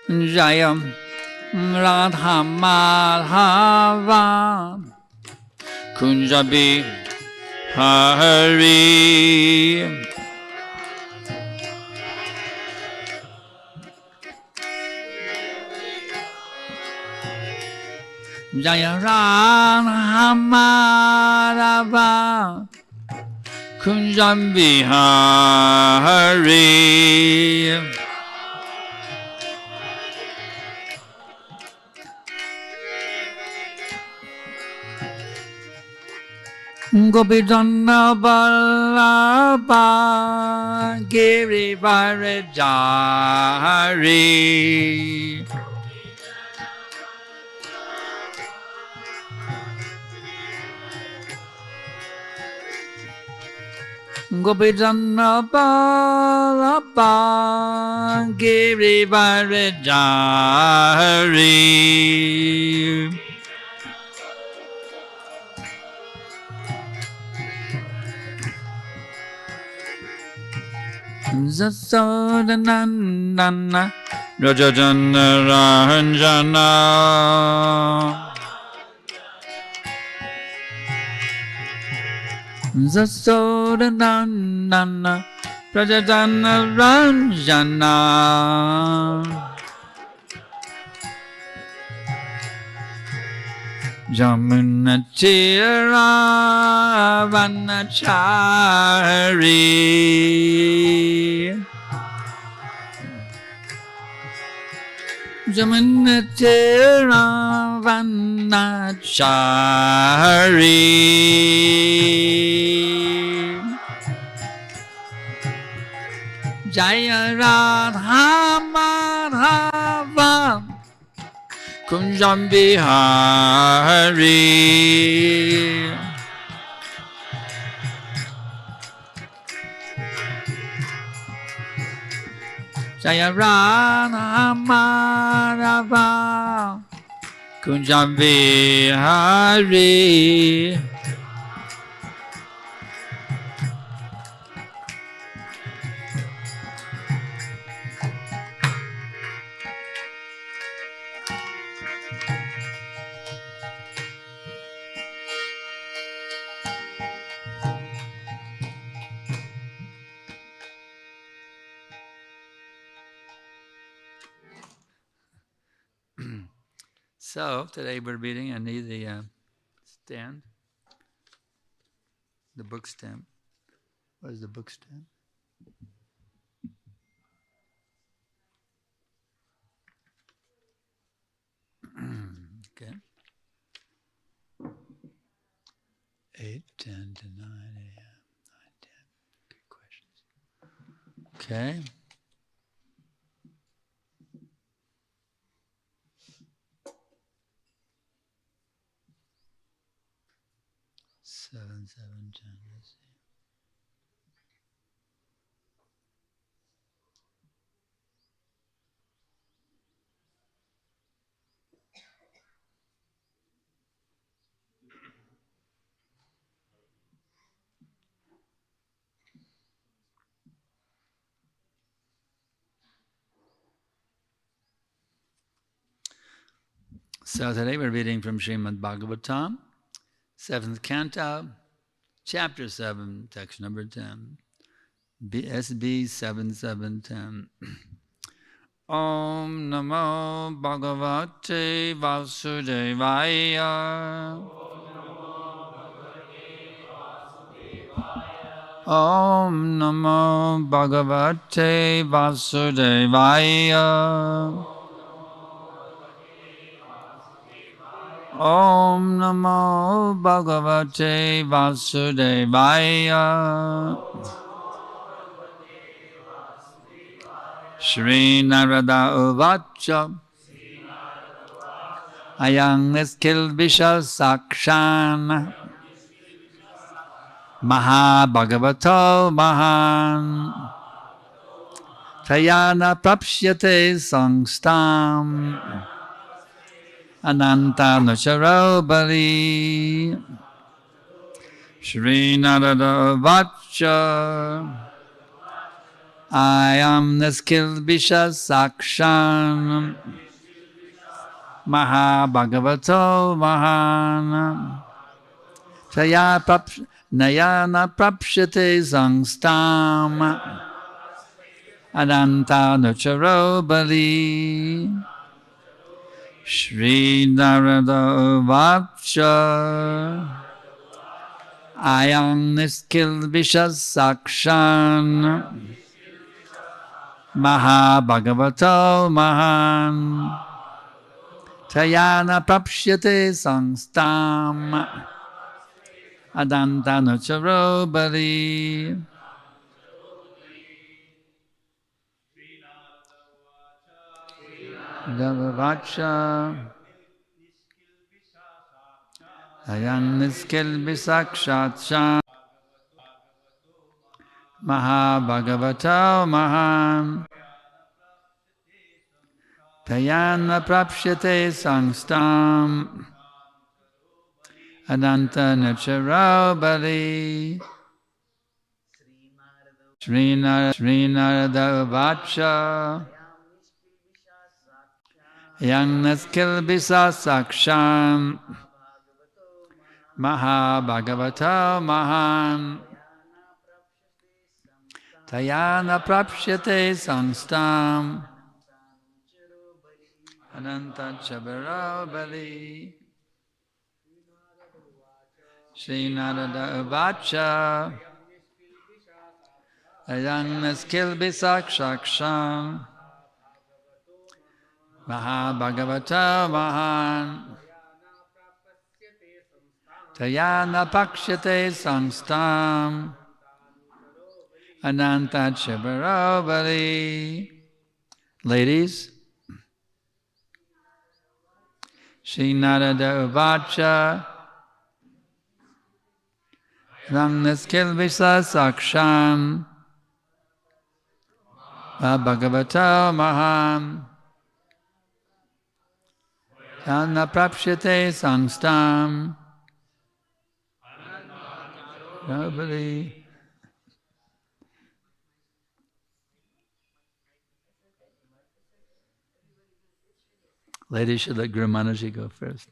Jayam Radha Madhava Kunjabi Hare Jaya Radha Madhava Kunjabi Hare Gopijana Vallabha Girivaradhari Gopijana Vallabha Girivaradhari Jasodanandana Rajajana Ranjana Jasodanandana Rajajana Ranjana Jamuna Tira Vanachari Jamuna Tira Vanachari Jaya Radha Madhava Kunjabi Hare Jaya Radha Madhava Kunjabi Hare So, today we're reading, I need the stand, the book stand. What is the book stand? Okay. 8, 10 to 9 a.m. 9, 10. Good questions. Okay. Seven, 10, let's see. So today we're reading from Srimad Bhagavatam, 7th Canto, Chapter 7, Text number 10, BSB 7710. Om Namo Bhagavate Vasudevaya. Om Namo Bhagavate Vasudevaya. Om Namo Bhagavate Vasudevaya. Shri Narada Uvacha Ayang Niskilvisha Sakshan Mahabhagavato Mahan Tayana Prapsyate Sangstam Ananta Nucharo Bali Shri Narada Uvacha I am Niskilbisha Sakshan Mahabhagavato Mahan Nayana Prapshate Sangstam Adanta Nucharo Bali Shri Narada Vacha Ayang Niskilbisha Sakshan Mahabhagavato Mahan Tayana Prapshyate Sangstam Adanta Nucharo Bali. Davavacha Ayang Niskilbisakshatsha Mahabhagavato Mahan Tayana Prapshyate Sangstam Adanta Nucharo Bali. Srinarada Vacha Yang Naskilbisa Saksham Mahabhagavato Mahan Tayana Prapshyate Sangstam Ananta Chabaro Bali. Srinarada Vacha Ayang Naskilbisa Saksham Mahabhagavata Mahan Tayana Pakshate Sangstam Ananta Chibaro Bali. Ladies, Shri Narada Uvacha Rangnaskilvisa Saksham Bhagavata Mahan Tayana Prapshyate Sangstam Bali. Ladies should let Guru Manaji go first.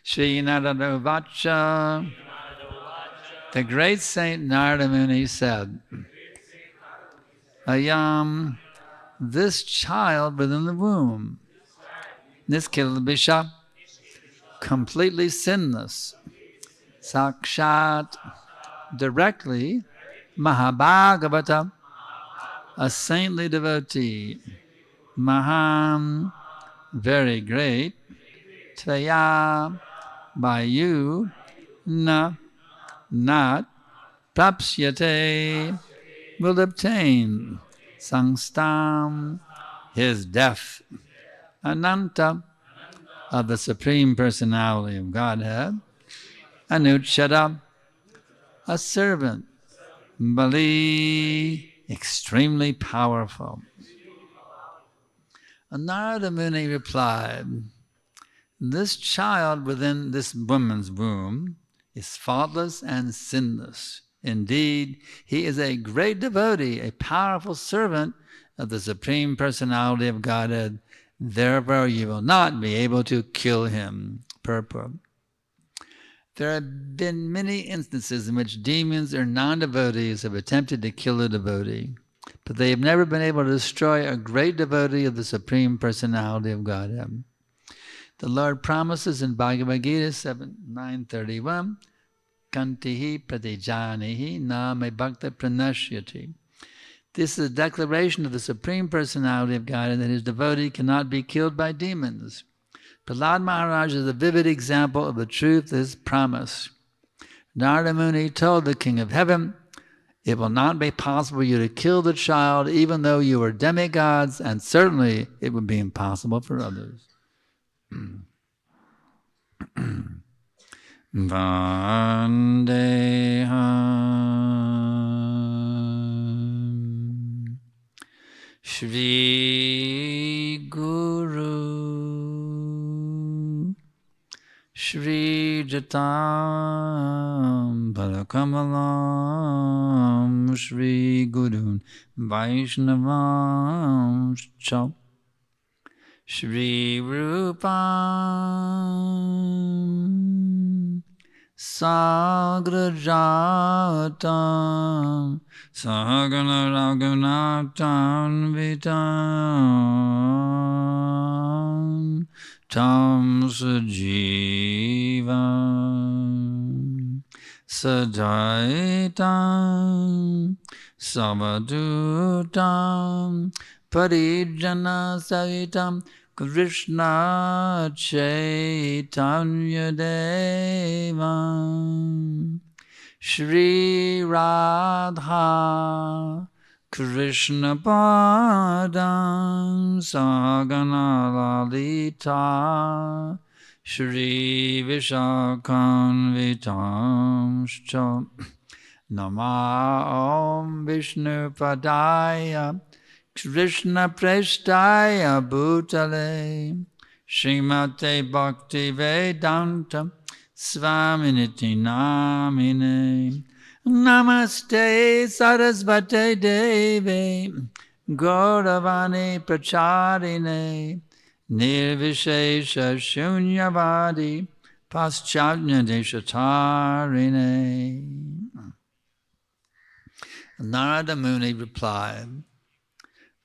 Shri Narada Vacha. The great Saint Narada Muni said, Ayam, this child within the womb, Niskilbisha, completely sinless, Sakshat, directly, Mahabhagavata, a saintly devotee, Maham, very great, Tvaya, by you, na, not, Prapsyate, will obtain, Sangstam, his death, Ananta, of the Supreme Personality of Godhead, Anuchada, a servant, Bali, extremely powerful. And Narada Muni replied, this child within this woman's womb is faultless and sinless. Indeed, he is a great devotee, a powerful servant of the Supreme Personality of Godhead. Therefore, you will not be able to kill him. Purport. There have been many instances in which demons or non-devotees have attempted to kill a devotee, but they have never been able to destroy a great devotee of the Supreme Personality of Godhead. The Lord promises in Bhagavad Gita 9:31, Kantihi pratijanihi na me bhakta pranashyati. This is a declaration of the Supreme Personality of God that his devotee cannot be killed by demons. Prahlad Maharaj is a vivid example of the truth of this promise. Narada Muni told the King of Heaven, it will not be possible for you to kill the child even though you are demigods, and certainly it would be impossible for others. Vandeham Shri Guru Shri Jatam Palakamalam Shri Gurun Vaishnavam Chau Shri Rupam Sagrajatam Sahagana Raghunatam Vitam Tam Sajivam Sadaitam Savadutam Parijana Sahitam Krishna Chaitanya Devam Shri Radha Krishna Padam Sagana Lalita Shri Vishakhanvitamscha Nama Om Vishnu Padaya Krishna Prestaya Bhutale Srimate Bhakti Vedanta Svaminiti Namine Namaste Sarasvate Devi Gauravani Pracharine Nirvishesha Shunyavadi Paschatnya Deshatarine. Narada Muni replied,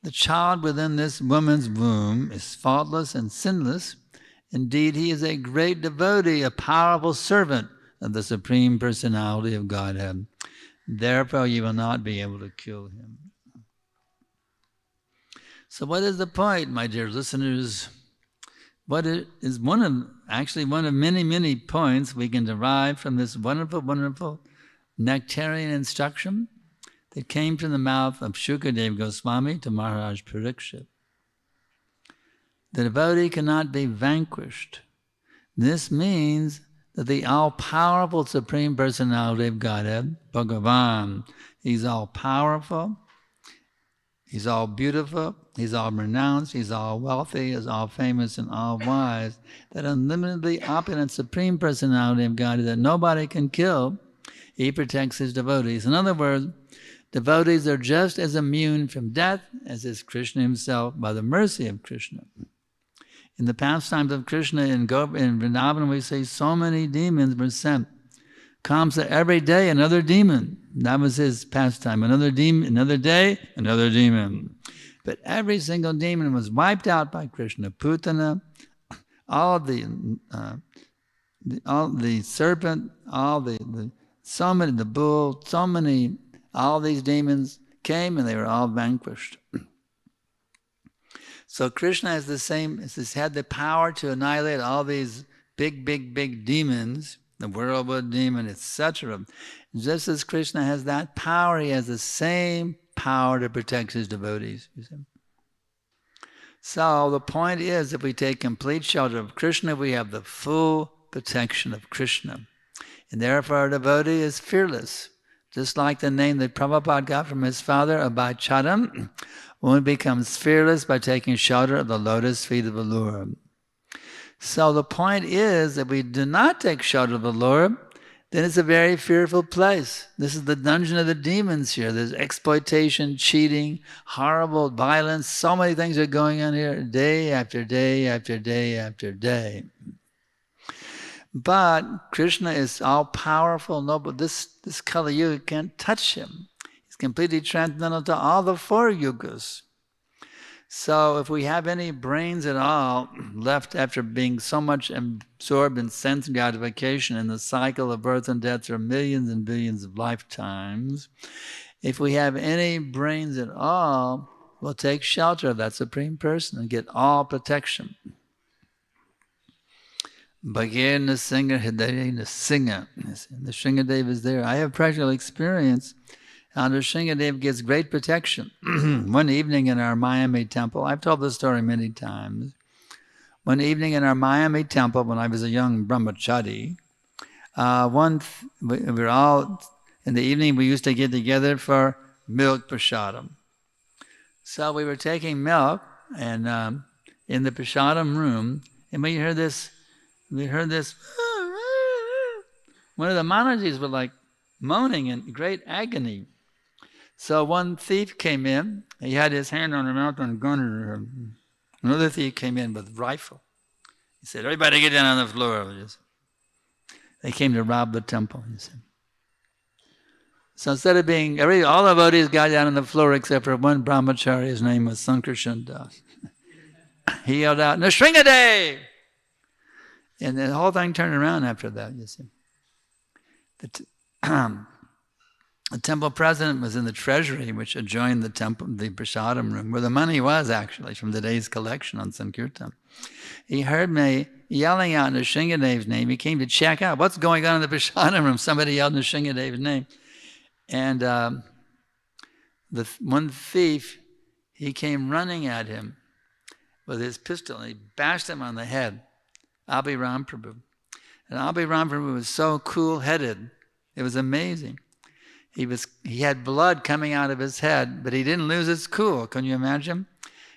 the child within this woman's womb is faultless and sinless. Indeed, he is a great devotee, a powerful servant of the Supreme Personality of Godhead. Therefore, you will not be able to kill him. So what is the point, my dear listeners? What is one of many, many points we can derive from this wonderful, wonderful nectarian instruction that came from the mouth of Shukadeva Goswami to Maharaj Parikshit. The devotee cannot be vanquished. This means that the all-powerful Supreme Personality of Godhead, Bhagavan, He's all-powerful, He's all beautiful, He's all renounced, He's all wealthy, He's all famous and all wise. That unlimitedly opulent Supreme Personality of Godhead that nobody can kill, He protects His devotees. In other words, devotees are just as immune from death as is Krishna Himself by the mercy of Krishna. In the pastimes of Krishna in Vrindavan, we say so many demons were sent. Kamsa every day, another demon. That was his pastime. Another demon, another day, another demon. But every single demon was wiped out by Krishna. Putana, all the serpent, so many, the bull, so many, all these demons came and they were all vanquished. So Krishna has had the power to annihilate all these big, big, big demons, the whirlwind demon, etc. Just as Krishna has that power, He has the same power to protect His devotees. You see? So the point is, if we take complete shelter of Krishna, we have the full protection of Krishna. And therefore our devotee is fearless. Just like the name that Prabhupada got from his father, Abhaycharam, one becomes fearless by taking shelter of the lotus feet of the Lord. So the point is that we do not take shelter of the Lord, then it's a very fearful place. This is the dungeon of the demons here. There's exploitation, cheating, horrible violence. So many things are going on here day after day after day after day. But Krishna is all-powerful, noble. This Kali Yuga can't touch Him. He's completely transcendental to all the four yugas. So if we have any brains at all left after being so much absorbed in sense gratification in the cycle of birth and death for millions and billions of lifetimes, if we have any brains at all, we'll take shelter of that Supreme Person and get all protection. Bhagir Nasinga Hidaya Nasinga. The Shringadev is there. I have practical experience. Under Shringadev gets great protection. One evening in our Miami temple, I've told this story many times. One evening in our Miami temple, when I was a young brahmachari, we were all, in the evening we used to get together for milk prasadam. So we were taking milk and in the prasadam room, and we heard this one of the Manajis were like moaning in great agony. So one thief came in. He had his hand on her mouth and gun. Another thief came in with a rifle. He said, "Everybody get down on the floor." They came to rob the temple, he said. So instead of being, all the devotees got down on the floor except for one brahmachari. His name was Sankarshan. He yelled out, "Nrsingadev!" And the whole thing turned around after that, you see. The temple president was in the treasury, which adjoined the temple, the prasadam room, where the money was actually from the day's collection on Sankirtan. He heard me yelling out Nrsingadev's name. He came to check out what's going on in the prasadam room. Somebody yelled Nrsingadev's name. And the one thief, he came running at him with his pistol, and he bashed him on the head, Abhiram Prabhu. And Abhiram Prabhu was so cool-headed. It was amazing. He had blood coming out of his head, but he didn't lose his cool. Can you imagine?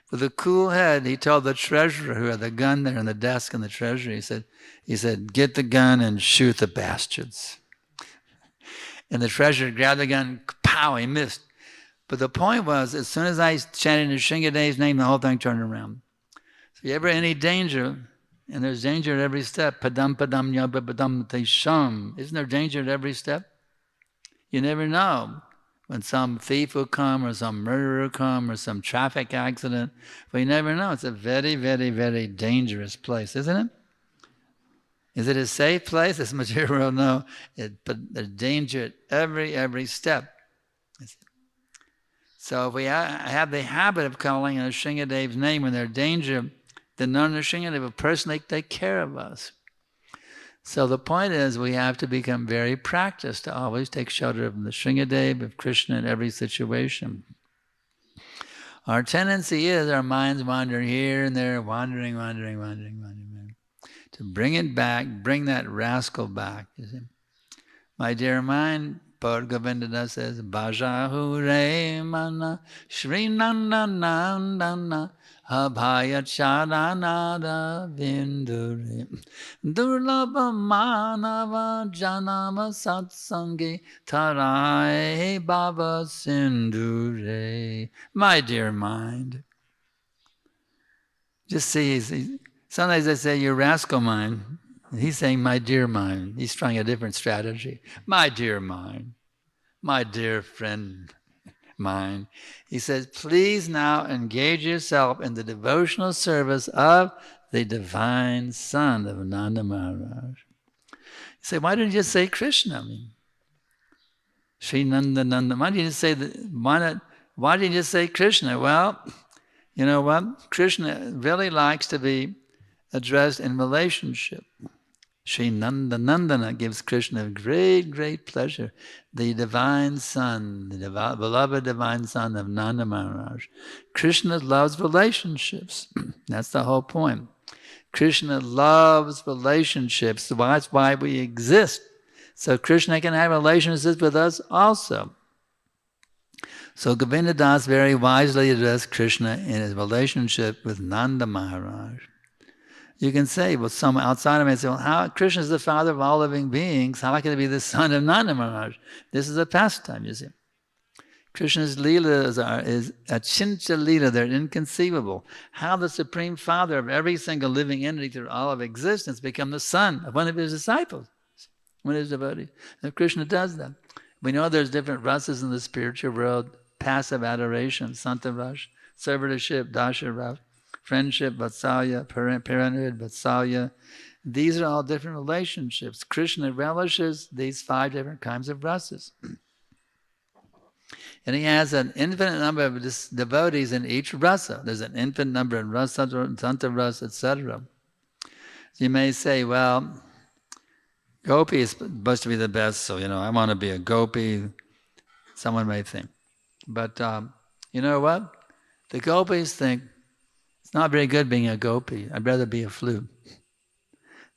With a cool head, he told the treasurer who had the gun there in the desk in the treasury, he said, "Get the gun and shoot the bastards." And the treasurer grabbed the gun, pow, he missed. But the point was, as soon as I chanted Nrsingadev's name, the whole thing turned around. So if you ever in any danger, and there's danger at every step, padam padam yabba padam tesham. Isn't there danger at every step? You never know when some thief will come or some murderer will come or some traffic accident. But you never know. It's a very, very, very dangerous place, isn't it? Is it a safe place? This material world, no. But there's danger at every step. So if we have the habit of calling on Nrsingadev's name when there's danger, then Nrsingadev will personally take care of us. So the point is, we have to become very practiced to always take shelter of the Nrsingadev, of Krishna in every situation. Our tendency is our minds wander here and there, wandering. To bring it back, bring that rascal back. You see? My dear mind, Paul Govinda says, Bhajahu re mana Shri Nanda Nandana Abhaya Charanada Vindure Durlabha Manava Janama Satsangi Tarai Baba Sindure. My dear mind. Just see, sometimes I say, "You rascal mind." He's saying, "My dear mind." He's trying a different strategy. My dear mind, my dear friend mind. He says, please now engage yourself in the devotional service of the divine son of Nanda Maharaj. You say, why didn't you just say Krishna? I mean, Sri Nanda Nanda. Why didn't you just say Krishna? Well, you know what? Krishna really likes to be addressed in relationship. Sri Nanda Nandana gives Krishna great, great pleasure. The divine son, the beloved divine son of Nanda Maharaj. Krishna loves relationships. That's the whole point. Krishna loves relationships. That's why we exist. So Krishna can have relationships with us also. So Govinda Das very wisely addressed Krishna in his relationship with Nanda Maharaj. You can say, well, some outside of me say, well, how Krishna is the father of all living beings, how can he be the son of Nanda Maharaj? This is a pastime, you see. Krishna's leelas is achincha leela, they're inconceivable. How the Supreme Father of every single living entity through all of existence become the son of one of his disciples, one of his devotees. And Krishna does that. We know there's different rasas in the spiritual world: passive adoration, santa ras, servitorship, dasha ras, friendship, vatsalya, parenthood, vatsalya. These are all different relationships. Krishna relishes these 5 different kinds of rasas. And he has an infinite number of devotees in each rasa. There's an infinite number in rasa, santa rasa, etc. So you may say, well, gopi is supposed to be the best, so I want to be a gopi. Someone may think. But you know what? The gopis think, it's not very good being a gopi. I'd rather be a flute.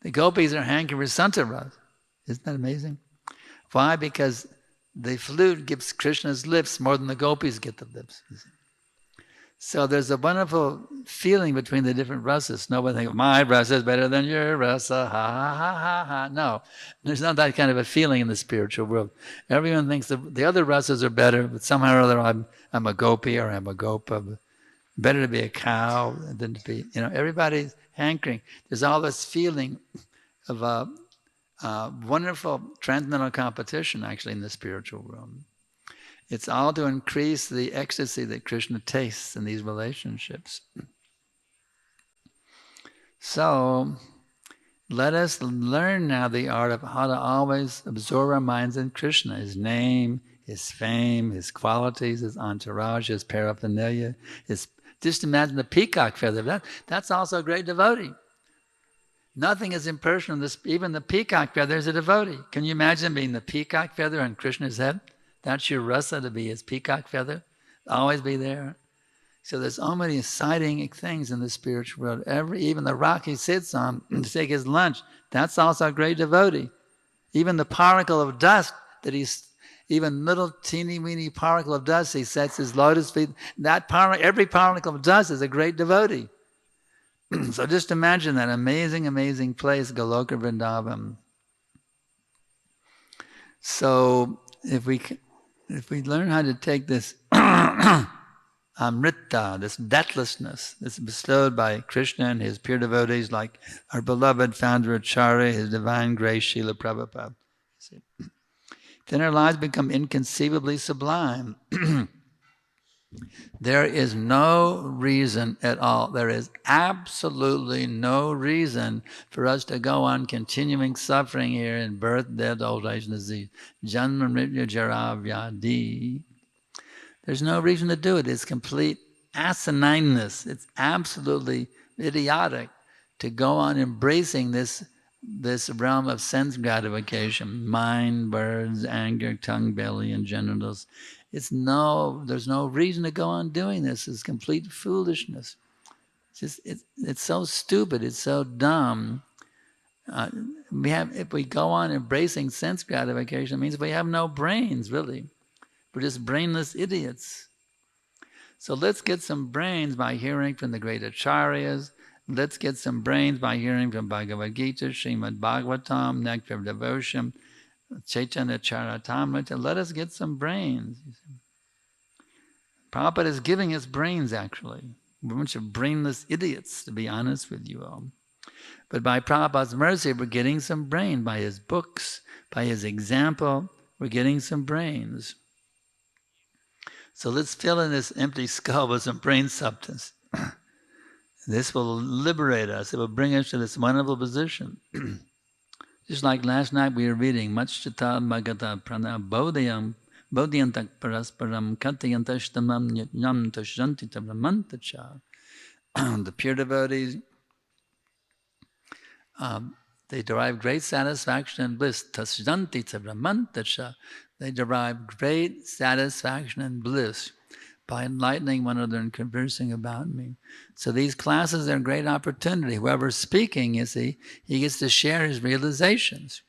The gopis are hankering for santa rasa. Isn't that amazing? Why? Because the flute gives Krishna's lips more than the gopis get the lips. So there's a wonderful feeling between the different rasas. Nobody thinks, my rasa is better than your rasa, ha, ha, ha, ha, ha. No, there's not that kind of a feeling in the spiritual world. Everyone thinks the other rasas are better, but somehow or other I'm a gopi or I'm a gopa. Better to be a cow than to be, everybody's hankering. There's all this feeling of a wonderful transcendental competition actually in the spiritual realm. It's all to increase the ecstasy that Krishna tastes in these relationships. So let us learn now the art of how to always absorb our minds in Krishna, his name, his fame, his qualities, his entourage, his paraphernalia. Just imagine the peacock feather. That's also a great devotee. Nothing is impersonal. Even the peacock feather is a devotee. Can you imagine being the peacock feather on Krishna's head? That's your rasa, to be his peacock feather. Always be there. So there's so many exciting things in the spiritual world. Even the rock he sits on to take his lunch, that's also a great devotee. Even the particle of dust even little teeny weeny particle of dust, he sets his lotus feet. Every particle of dust is a great devotee. So just imagine that amazing, amazing place, Goloka Vrindavan. So if we learn how to take this amrita, this deathlessness that's bestowed by Krishna and his pure devotees like our beloved founder Acharya, his divine grace, Srila Prabhupada, then our lives become inconceivably sublime. There is no reason at all, there is absolutely no reason for us to go on continuing suffering here in birth, death, old age, and disease. Janma, mrityu, jara, vyadi. There's no reason to do it. It's complete asinineness. It's absolutely idiotic to go on embracing this realm of sense gratification, mind, words, anger, tongue, belly, and genitals. There's no reason to go on doing this. It's complete foolishness. It's so stupid. It's so dumb. If we go on embracing sense gratification, it means we have no brains, really. We're just brainless idiots. So let's get some brains by hearing from the great acharyas. Let's get some brains by hearing from Bhagavad Gita, Srimad Bhagavatam, Nectar of Devotion, Chaitanya Charitamrita. Let us get some brains. Prabhupada is giving us brains, actually. We're a bunch of brainless idiots, to be honest with you all. But by Prabhupada's mercy, we're getting some brain. By his books, by his example, we're getting some brains. So let's fill in this empty skull with some brain substance. This will liberate us. It will bring us to this wonderful position. Just like last night we were reading, Machchata Bhagata Prana Bodhyantak Parasparam Katayantashtamam Nyam Tashjanti Tabramantacha. The pure devotees, they derive great satisfaction and bliss. Tashjanti Tabramantacha. They derive great satisfaction and bliss by enlightening one another and conversing about me. So these classes are a great opportunity. Whoever's speaking, you see, he gets to share his realizations.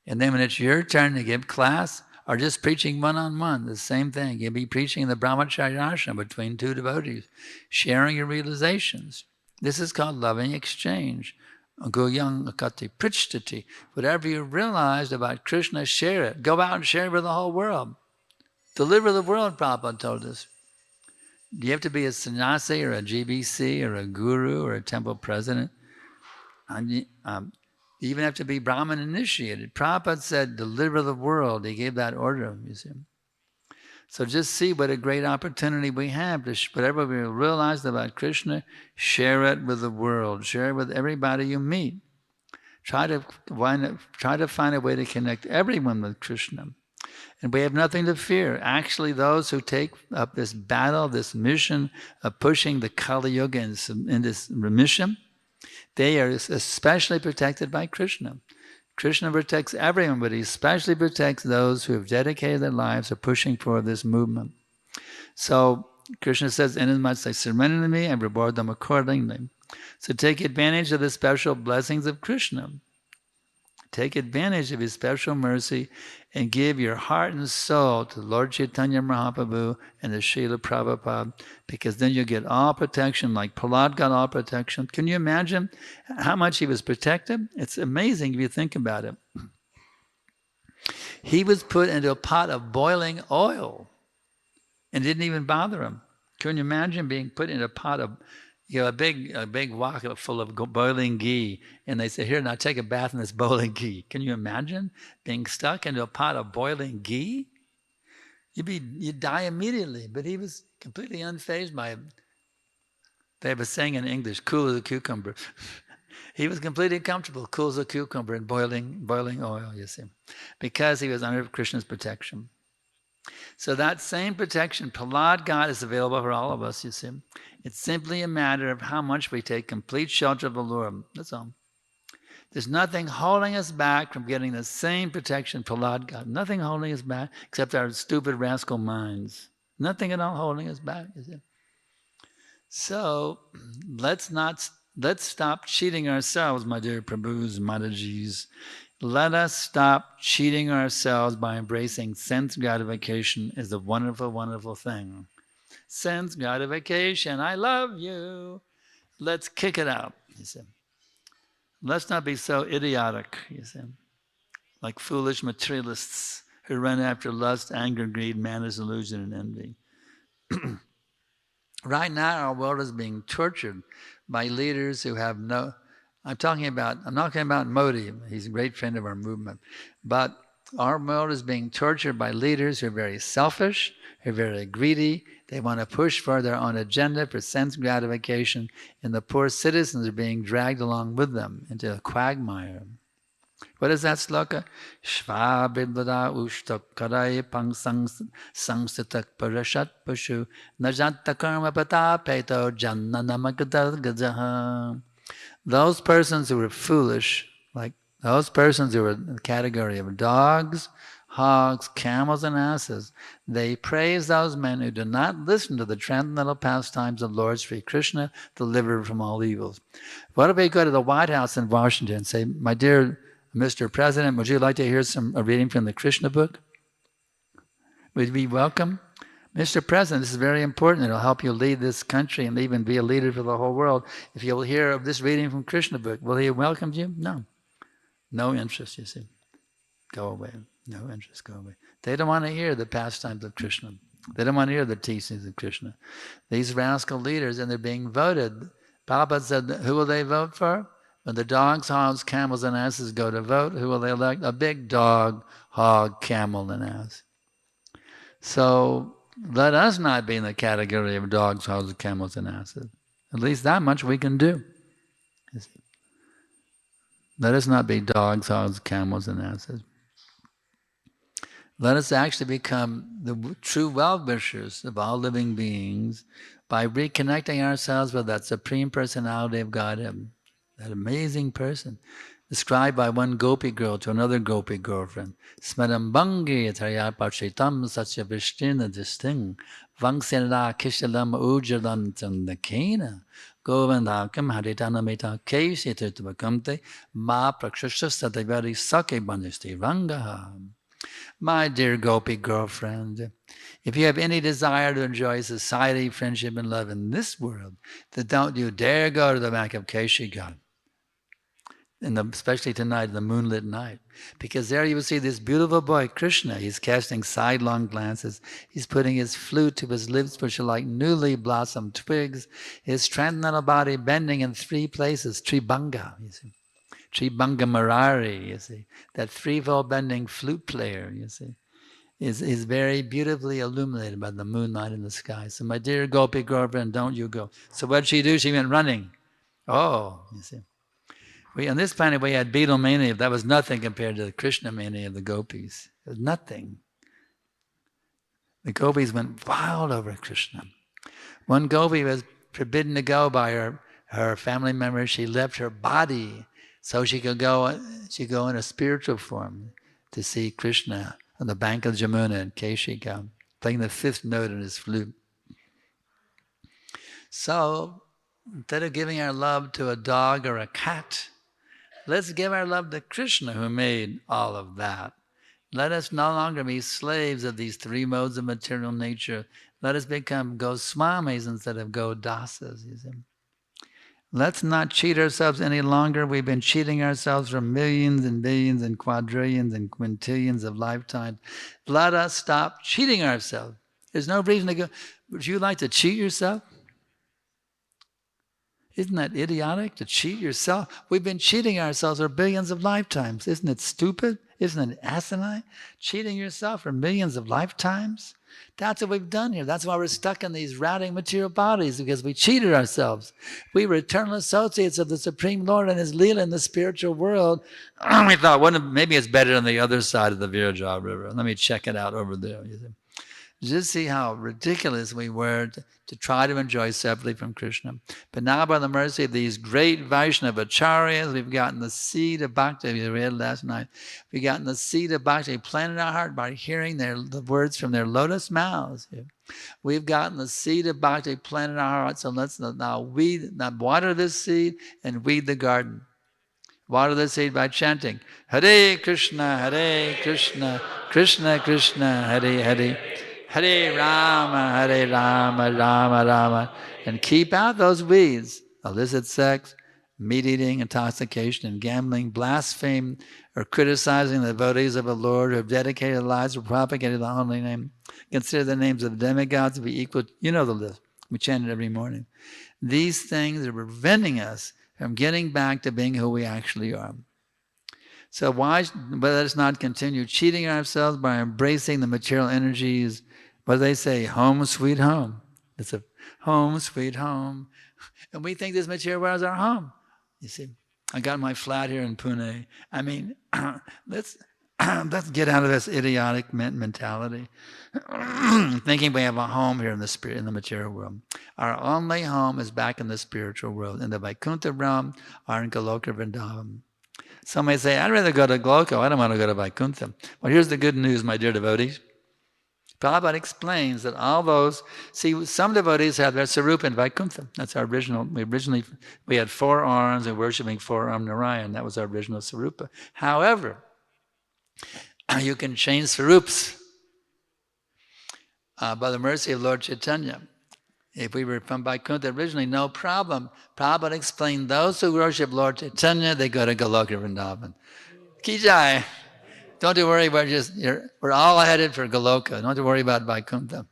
And then when it's your turn to give class, or just preaching one-on-one, the same thing. You'll be preaching in the brahmacharya ashram between two devotees, sharing your realizations. This is called loving exchange. Goyang akati prichtati. Whatever you realized about Krishna, share it. Go out and share it with the whole world. Deliver the world, Prabhupada told us. Do you have to be a sannyasi or a GBC or a guru or a temple president? You even have to be Brahmin initiated. Prabhupada said, deliver the world. He gave that order, you see. So just see what a great opportunity we have to, whatever we realized about Krishna, share it with the world. Share it with everybody you meet. Try to find a way to connect everyone with Krishna. And we have nothing to fear. Actually, those who take up this battle, this mission of pushing the Kali Yuga in this remission, they are especially protected by Krishna. Krishna protects everyone, but he especially protects those who have dedicated their lives to pushing for this movement. So Krishna says, inasmuch as they surrender to me, I reward them accordingly. So take advantage of the special blessings of Krishna. Take advantage of his special mercy and give your heart and soul to Lord Chaitanya Mahaprabhu and the Srila Prabhupada, because then you get all protection, like Prahlad got all protection. Can you imagine how much he was protected? It's amazing if you think about it. He was put into a pot of boiling oil and didn't even bother him. Can you imagine being put in a pot of, a big wok full of boiling ghee, and they say, here, now take a bath in this boiling ghee. Can you imagine being stuck into a pot of boiling ghee? You'd die immediately. But he was completely unfazed by it. They have a saying in English, cool as a cucumber. He was completely comfortable, cool as a cucumber in boiling oil, you see, because he was under Krishna's protection. So that same protection Prahlad got is available for all of us, you see. It's simply a matter of how much we take complete shelter of the Lord. That's all. There's nothing holding us back from getting the same protection Prahlad got. Nothing holding us back except our stupid rascal minds. Nothing at all holding us back, you see. So let's stop cheating ourselves, my dear Prabhus, Madajis. Let us stop cheating ourselves by embracing sense gratification as a wonderful, wonderful thing. Sense gratification, I love you. Let's kick it out, you see. Let's not be so idiotic, you see, like foolish materialists who run after lust, anger, greed, malice, illusion, and envy. Right now, our world is being tortured by leaders who have no... I'm not talking about Modi. He's a great friend of our movement. But our world is being tortured by leaders who are very selfish, who are very greedy. They want to push for their own agenda for sense gratification, and the poor citizens are being dragged along with them into a quagmire. What is that sloka? Shva bidvada ushtak karai pang sangsitak parashat pashu najanta karma patapeto jannanamakadal gajaha. Those persons who were foolish, like those persons who were in the category of dogs, hogs, camels, and asses, they praise those men who do not listen to the transcendental pastimes of Lord Sri Krishna, delivered from all evils. What if we go to the White House in Washington and say, my dear Mr. President, would you like to hear a reading from the Krishna book? Would you be welcome? Mr. President, this is very important. It'll help you lead this country and even be a leader for the whole world. If you'll hear of this reading from Krishna book, will he welcome you? No. No interest, you see. Go away. No interest, go away. They don't want to hear the pastimes of Krishna. They don't want to hear the teachings of Krishna. These rascal leaders, and they're being voted. Prabhupada said, who will they vote for? When the dogs, hogs, camels, and asses go to vote, who will they elect? A big dog, hog, camel, and ass. So let us not be in the category of dogs, hogs, camels, and asses. At least that much we can do. Let us not be dogs, hogs, camels, and asses. Let us actually become the true well-wishers of all living beings by reconnecting ourselves with that Supreme Personality of Godhead, that amazing person, described by one gopi girl to another gopi girlfriend. Smadam bangi atharya pachitam satya vishtina disting vangsena kishalam ujalam chandakena govandakam haritanamita keshitirtvakamte ma prakshasha satavari sake banisti rangaha. My dear gopi girlfriend, if you have any desire to enjoy society, friendship, and love in this world, then don't you dare go to the back of Keshigan. Especially tonight, in the moonlit night. Because there you will see this beautiful boy, Krishna. He's casting sidelong glances. He's putting his flute to his lips, which are like newly blossomed twigs. His transcendental body bending in three places, Tribhanga, you see. Tribhanga Murari, you see. That threefold bending flute player, you see, is very beautifully illuminated by the moonlight in the sky. So my dear gopi girlfriend, don't you go. So what did she do? She went running. Oh, you see. On this planet, we had Beatlemania. That was nothing compared to the Krishna mania of the gopis. It was nothing. The gopis went wild over Krishna. One gopi was forbidden to go by her family members. She left her body so she could go in a spiritual form to see Krishna on the bank of Jamuna in Keshika, playing the fifth note on his flute. So, instead of giving our love to a dog or a cat, Let's give our love to Krishna who made all of that. Let us no longer be slaves of these three modes of material nature. Let us become Goswamis instead of Godasas. You see. Let's not cheat ourselves any longer. We've been cheating ourselves for millions and billions and quadrillions and quintillions of lifetimes. Let us stop cheating ourselves. There's no reason to go, would you like to cheat yourself? Isn't that idiotic to cheat yourself? We've been cheating ourselves for billions of lifetimes. Isn't it stupid? Isn't it asinine? Cheating yourself for millions of lifetimes? That's what we've done here. That's why we're stuck in these routing material bodies, because we cheated ourselves. We were eternal associates of the Supreme Lord and His Leela in the spiritual world. We thought, maybe it's better on the other side of the Viraja River. Let me check it out over there. You see. Just see how ridiculous we were to try to enjoy separately from Krishna. But now, by the mercy of these great Vaishnava acharyas, we've gotten the seed of bhakti. We read last night. We've gotten the seed of bhakti planted in our heart by hearing the words from their lotus mouths. We've gotten the seed of bhakti planted in our heart. So let's now water this seed and weed the garden. Water the seed by chanting Hare Krishna, Krishna Krishna, Hare Hare. Hare Rama, Rama Rama, and keep out those weeds, illicit sex, meat eating, intoxication, and gambling, blaspheme, or criticizing the devotees of the Lord who have dedicated their lives to propagating the holy name. Consider the names of the demigods to be equal. You know the list. We chant it every morning. These things are preventing us from getting back to being who we actually are. So but let us not continue cheating ourselves by embracing the material energies. What do they say? Home, sweet home. It's a home, sweet home. And we think this material world is our home. You see, I got my flat here in Pune. I mean, let's get out of this idiotic mentality. Thinking we have a home here in the spirit, in the material world. Our only home is back in the spiritual world, in the Vaikuntha realm or in Goloka Vrindavan. Some may say, I'd rather go to Goloka. I don't want to go to Vaikuntha. Well, here's the good news, my dear devotees. Prabhupada explains that all those, some devotees have their sarupa in Vaikuntha. That's our original. We had 4 arms and worshipping 4-armed Narayan. That was our original sarupa. However, you can change sarups by the mercy of Lord Chaitanya. If we were from Vaikuntha originally, no problem. Prabhupada explained those who worship Lord Chaitanya, they go to Goloka Vrindavan. Ki jai. Don't you worry about we're all headed for Goloka. Don't you worry about Vaikuntha.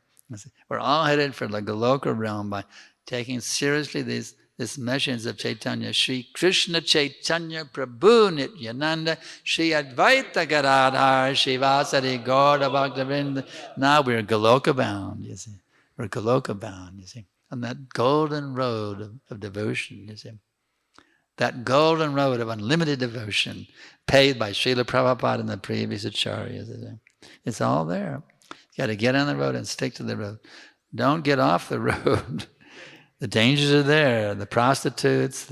We're all headed for the Goloka realm by taking seriously this message of Chaitanya. Shri Krishna Chaitanya Prabhu Nityananda Shri Advaita Gadadhar Shivasari Gaura Bhaktivinoda. Now we're Goloka bound, you see. We're Goloka bound, you see. On that golden road of devotion, you see. That golden road of unlimited devotion paved by Srila Prabhupada and the previous acharyas. It's all there. You got to get on the road and stick to the road. Don't get off the road. The dangers are there. The prostitutes,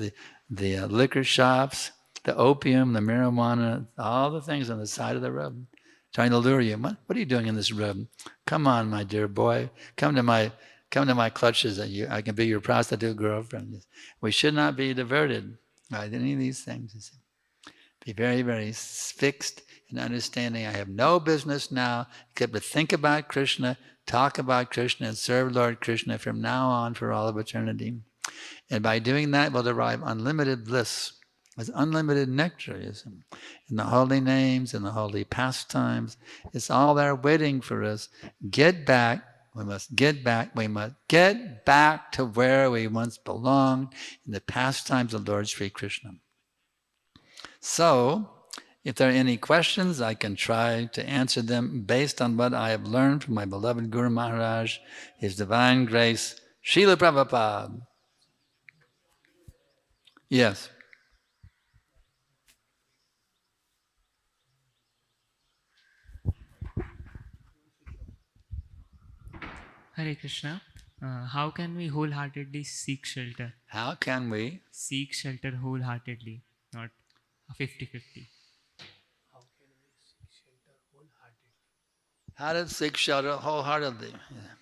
the liquor shops, the opium, the marijuana, all the things on the side of the road trying to lure you. What are you doing in this road? Come on, my dear boy. Come to my clutches. I can be your prostitute girlfriend. We should not be diverted by any of these things. You see. Be very, very fixed in understanding I have no business now except to think about Krishna, talk about Krishna, and serve Lord Krishna from now on for all of eternity. And by doing that, we'll derive unlimited bliss. It's unlimited nectar, isn't it? In the holy names, in the holy pastimes. It's all there waiting for us. Get back. We must get back. We must get back to where we once belonged in the pastimes of Lord Sri Krishna. So, if there are any questions, I can try to answer them based on what I have learned from my beloved Guru Maharaj, His Divine Grace, Srila Prabhupada. Yes. Hare Krishna. How can we wholeheartedly seek shelter? How can we seek shelter wholeheartedly, not 50-50? How can we seek shelter wholeheartedly? How to seek shelter wholeheartedly? Yeah.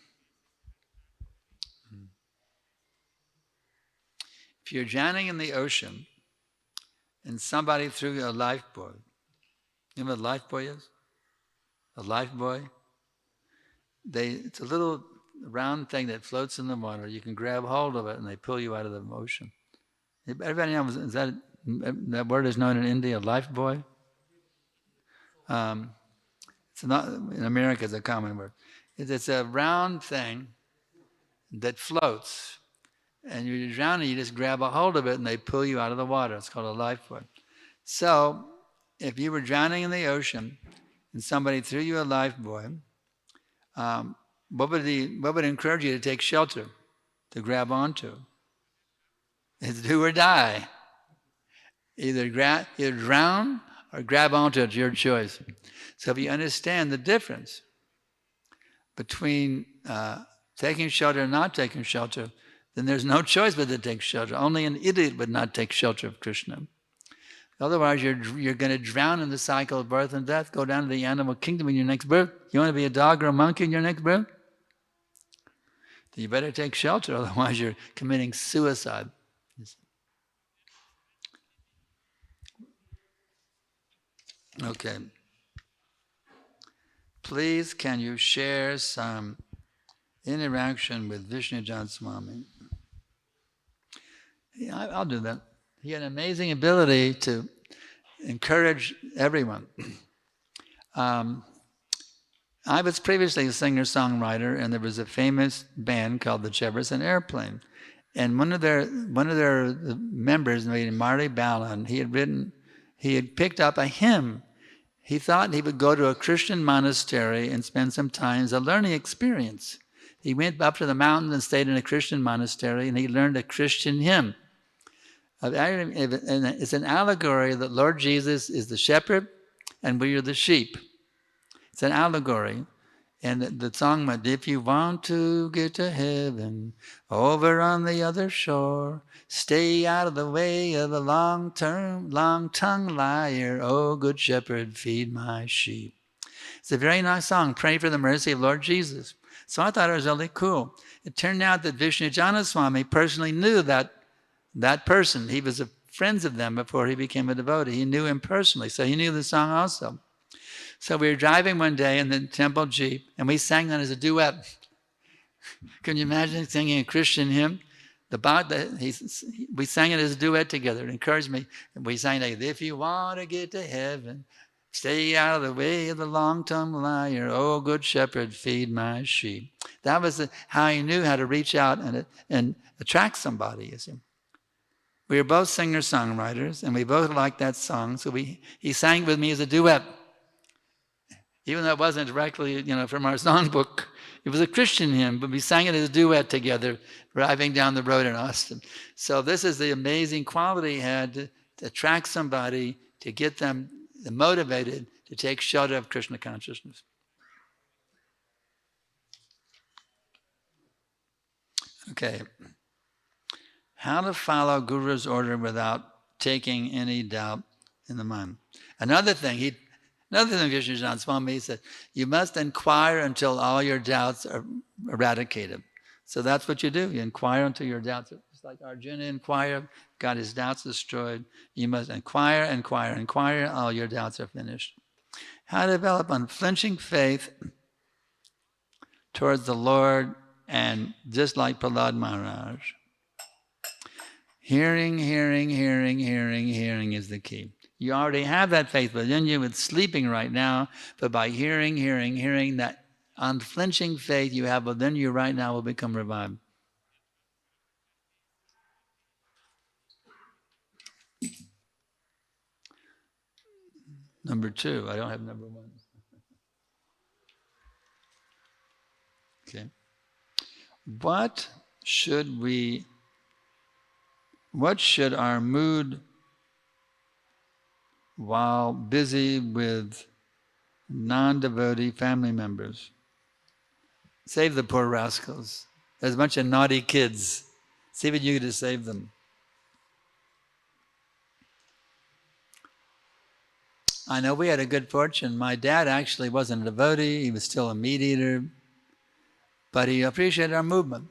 If you're drowning in the ocean and somebody threw you a lifebuoy. You know what a lifebuoy is? A lifebuoy? It's a little round thing that floats in the water. You can grab hold of it and they pull you out of the ocean. Everybody knows, that word is known in India, lifebuoy? It's not, in America it's a common word. It's a round thing that floats. And you're drowning, you just grab a hold of it and they pull you out of the water. It's called a lifebuoy. So, if you were drowning in the ocean and somebody threw you a lifebuoy, what would encourage you to take shelter, to grab onto? It's do or die. Either drown or grab onto it, it's your choice. So if you understand the difference between taking shelter and not taking shelter, then there's no choice but to take shelter. Only an idiot would not take shelter of Krishna. Otherwise, you're going to drown in the cycle of birth and death, go down to the animal kingdom in your next birth. You want to be a dog or a monkey in your next birth? Then you better take shelter, otherwise you're committing suicide. Okay. Please, can you share some interaction with Vishnujan Swami? Yeah, I'll do that. He had an amazing ability to encourage everyone. I was previously a singer-songwriter, and there was a famous band called the Jefferson Airplane. And one of their members, named Marty Ballin, he had picked up a hymn. He thought he would go to a Christian monastery and spend some time as a learning experience. He went up to the mountains and stayed in a Christian monastery, and he learned a Christian hymn. It's an allegory that Lord Jesus is the shepherd and we are the sheep. It's an allegory. And the song went, if you want to get to heaven, over on the other shore, stay out of the way of the long-tongued liar. Oh, good shepherd, feed my sheep. It's a very nice song. Pray for the mercy of Lord Jesus. So I thought it was really cool. It turned out that Vishnujana Swami personally knew that person. He was friends of them before he became a devotee. He knew him personally, so he knew the song also. So we were driving one day in the temple jeep, and we sang that as a duet. Can you imagine singing a Christian hymn? We sang it as a duet together. It encouraged me. And we sang it, if you want to get to heaven, stay out of the way of the long-tongued liar. Oh, good shepherd, feed my sheep. That was how he knew how to reach out and attract somebody, you see. We were both singer-songwriters, and we both liked that song, so he sang with me as a duet. Even though it wasn't directly, from our songbook, it was a Christian hymn, but we sang it as a duet together, driving down the road in Austin. So this is the amazing quality he had to attract somebody, to get them motivated to take shelter of Krishna consciousness. Okay. How to follow Guru's order without taking any doubt in the mind. Another thing Vishnujana Swami said, you must inquire until all your doubts are eradicated. So that's what you do. You inquire until your doubts are, just like Arjuna inquired, got his doubts destroyed. You must inquire, all your doubts are finished. How to develop unflinching faith towards the Lord, and just like Prahlad Maharaj. Hearing is the key. You already have that faith within you. It's sleeping right now, but by hearing, that unflinching faith you have within you right now will become revived. Number 2, I don't have number 1. Okay. What should our mood while busy with non-devotee family members? Save the poor rascals. There's a bunch of naughty kids. See what you do to save them. I know we had a good fortune. My dad actually wasn't a devotee. He was still a meat eater. But he appreciated our movement.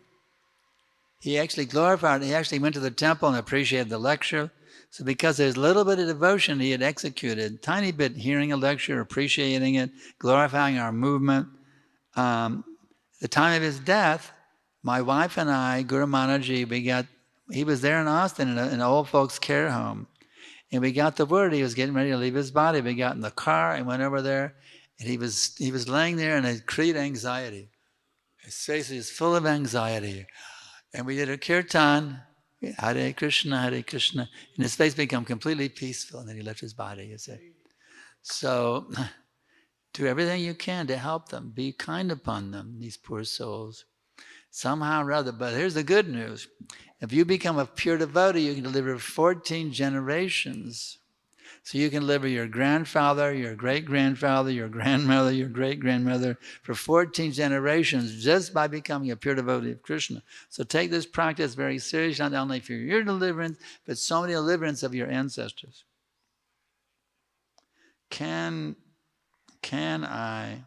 He actually glorified it. He actually went to the temple and appreciated the lecture. So because there's a little bit of devotion he had executed, tiny bit, hearing a lecture, appreciating it, glorifying our movement. The time of his death, my wife and I, Guru Maharaji, he was there in Austin in an old folks care home. And we got the word he was getting ready to leave his body. We got in the car and went over there. And he was laying there in a great anxiety. His face is full of anxiety. And we did a kirtan, Hare Krishna, Hare Krishna. And his face became completely peaceful. And then he left his body, you see. So do everything you can to help them. Be kind upon them, these poor souls. Somehow or other. But here's the good news. If you become a pure devotee, you can deliver 14 generations. So you can deliver your grandfather, your great-grandfather, your grandmother, your great-grandmother for 14 generations just by becoming a pure devotee of Krishna. So take this practice very seriously, not only for your deliverance, but so many deliverance of your ancestors. Can I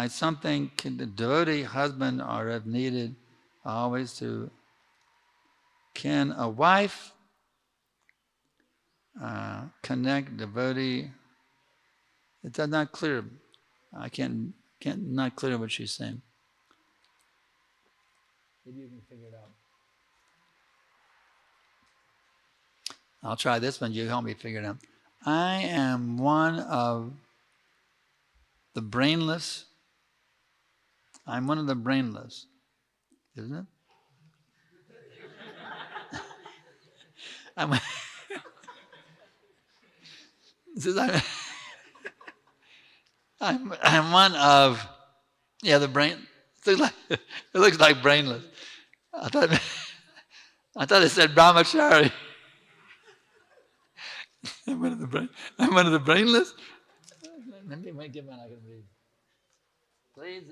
something, can the devotee husband or if needed, always to, can a wife connect devotee? It's not clear. I can't not clear what she's saying. Maybe you can figure it out. I'll try this one. You help me figure it out. I am one of the brainless. I'm one of the brainless, isn't it? I'm one of, the brain. It looks like brainless. I thought it said brahmachari. I'm one of the brainless. Let me give one I can read. Please,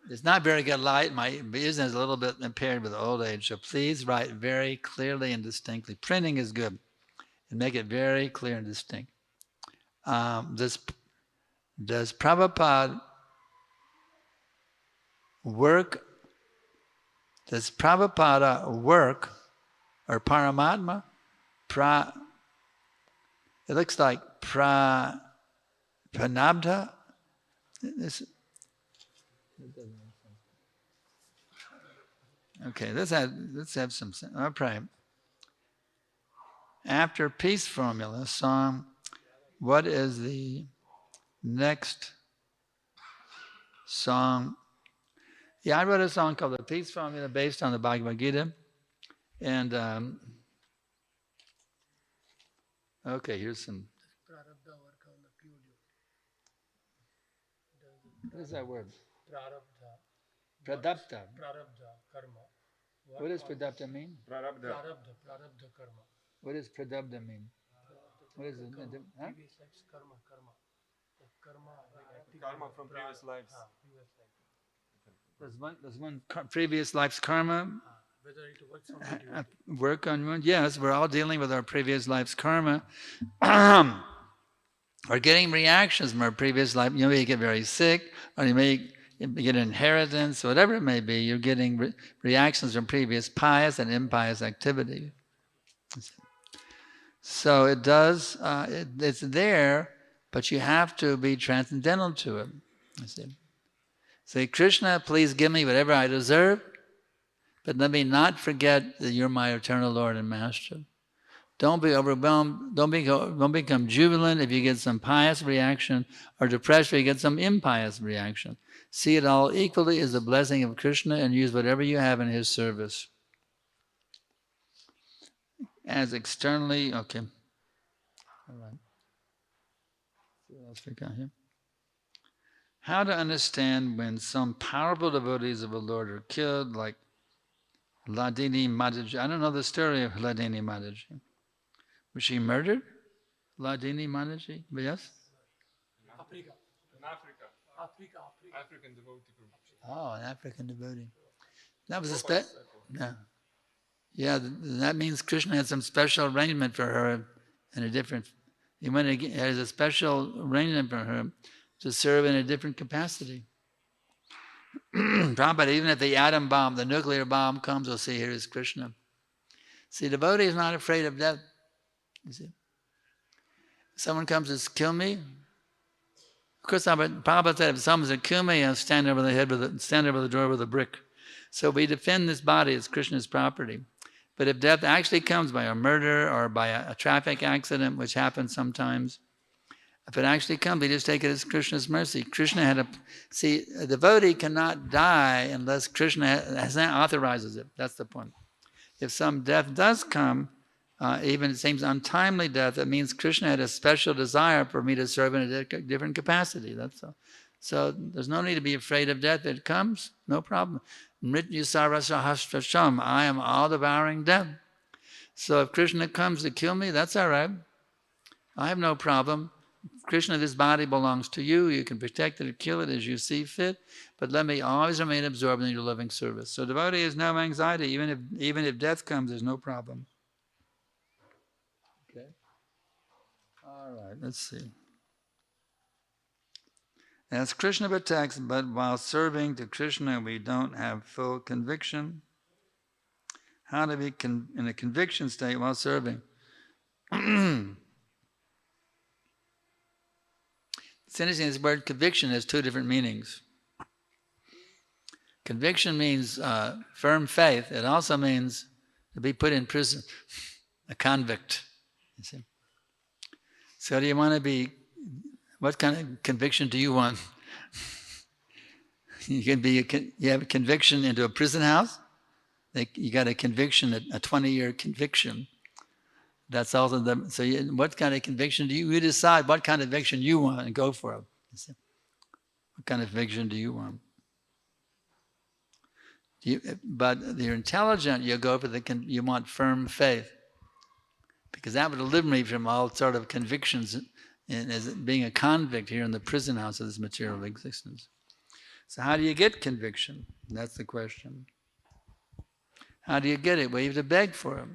it's not very good light. My vision is a little bit impaired with old age, so please write very clearly and distinctly. Printing is good. And make it very clear and distinct. Does Prabhupada work? Does Prabhupada work, or Paramatma? It looks like Pranabdha. Okay, let's have some. I'll pray. After Peace Formula song, what is the next song? Yeah, I wrote a song called The Peace Formula based on the Bhagavad Gita. And, okay, here's some. What is that word? Pradapta. Karma. What does pradapta mean? Prarabdha karma. What does pradapta mean? What is it? Huh? Previous lives karma. Karma from previous lives. Does one previous life's karma Whether it works on work on one? Yes, we're all dealing with our previous life's karma. We're getting reactions from our previous life. You may get very sick, or you may get an inheritance, whatever it may be. You're getting reactions from previous pious and impious activity. So it does. It's there, but you have to be transcendental to it. Say, Krishna, please give me whatever I deserve, but let me not forget that you're my eternal Lord and Master. Don't be overwhelmed. Don't become jubilant if you get some pious reaction, or depressed if you get some impious reaction. See it all equally as the blessing of Krishna and use whatever you have in his service. As externally, okay. All right. What else we got here? How to understand when some powerful devotees of the Lord are killed, like Ladini Mataji. I don't know the story of Ladini Mataji. Was she murdered? Ladini Mataji? Yes? Africa. In Africa. African devotee group. Oh, an African devotee. That was Yeah, that means Krishna had some special arrangement for her in a different. He has a special arrangement for her to serve in a different capacity. Prabhupada, even if the atom bomb, the nuclear bomb comes, we'll see, here is Krishna. See, devotee is not afraid of death. You see, someone comes to kill me. Of course, Prabhupada said, if someone's to kill me, I'll stand over the door with a brick. So we defend this body as Krishna's property. But if death actually comes by a murder or by a traffic accident, which happens sometimes, if it actually comes, we just take it as Krishna's mercy. Krishna had a devotee cannot die unless Krishna authorizes it. That's the point. If some death does come, even it seems untimely death, it means Krishna had a special desire for me to serve in a different capacity. That's all. So there's no need to be afraid of death. It comes, no problem. Mrityu sarvasahasrasham, I am all-devouring death. So if Krishna comes to kill me, that's all right. I have no problem. Krishna, this body belongs to you. You can protect it or kill it as you see fit. But let me always remain absorbed in your loving service. So devotee has no anxiety. Even if death comes, there's no problem. Okay. All right, let's see. As Krishna protects, but while serving to Krishna, we don't have full conviction. How to be in a conviction state while serving? It's interesting, this word conviction has two different meanings. Conviction means firm faith. It also means to be put in prison, a convict. You see? So do you want to be, what kind of conviction do you want? You have a conviction into a prison house. You got a conviction, a 20-year conviction. That's also what kind of conviction do you decide what kind of conviction you want and go for it. You see? What kind of conviction do you want? But you're intelligent, you go for you want firm faith. Because that would eliminate from all sort of convictions as being a convict here in the prison house of this material existence. So how do you get conviction? That's the question. How do you get it? Well, you have to beg for it.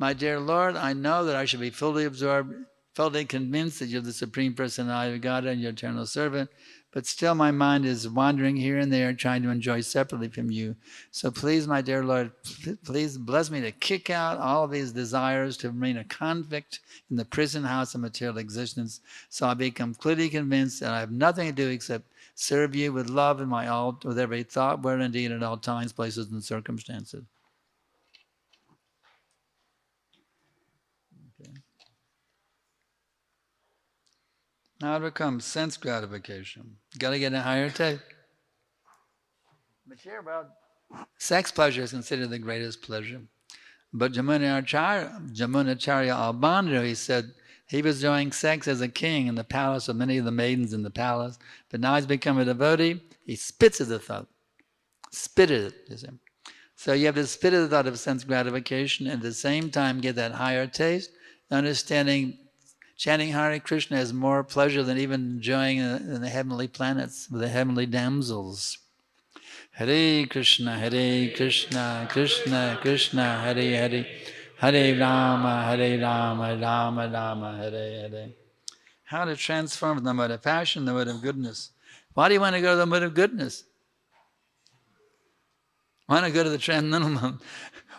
My dear Lord, I know that I should be fully absorbed, fully convinced that you're the Supreme Personality of God and your eternal servant, but still my mind is wandering here and there, trying to enjoy separately from you. So please, my dear Lord, please bless me to kick out all of these desires to remain a convict in the prison house of material existence, so I be completely convinced that I have nothing to do except serve you with love in with every thought, word, and deed at all times, places, and circumstances. Now it becomes sense gratification. You got to get a higher taste. Sex pleasure is considered the greatest pleasure. But Jamunacharya Albandra, he said, he was enjoying sex as a king in the palace of many of the maidens in the palace, but now he's become a devotee, he spits at the thought. Spitted it, you see. So you have to spit at the thought of sense gratification and at the same time get that higher taste, understanding chanting Hare Krishna has more pleasure than even enjoying in the heavenly planets with the heavenly damsels. Hare Krishna, Krishna Krishna, Hare Hare, Hare Rama, Rama Rama, Hare Hare. How to transform from the mode of passion to the mode of goodness. Why do you want to go to the mode of goodness? Want to go to the transcendental mode?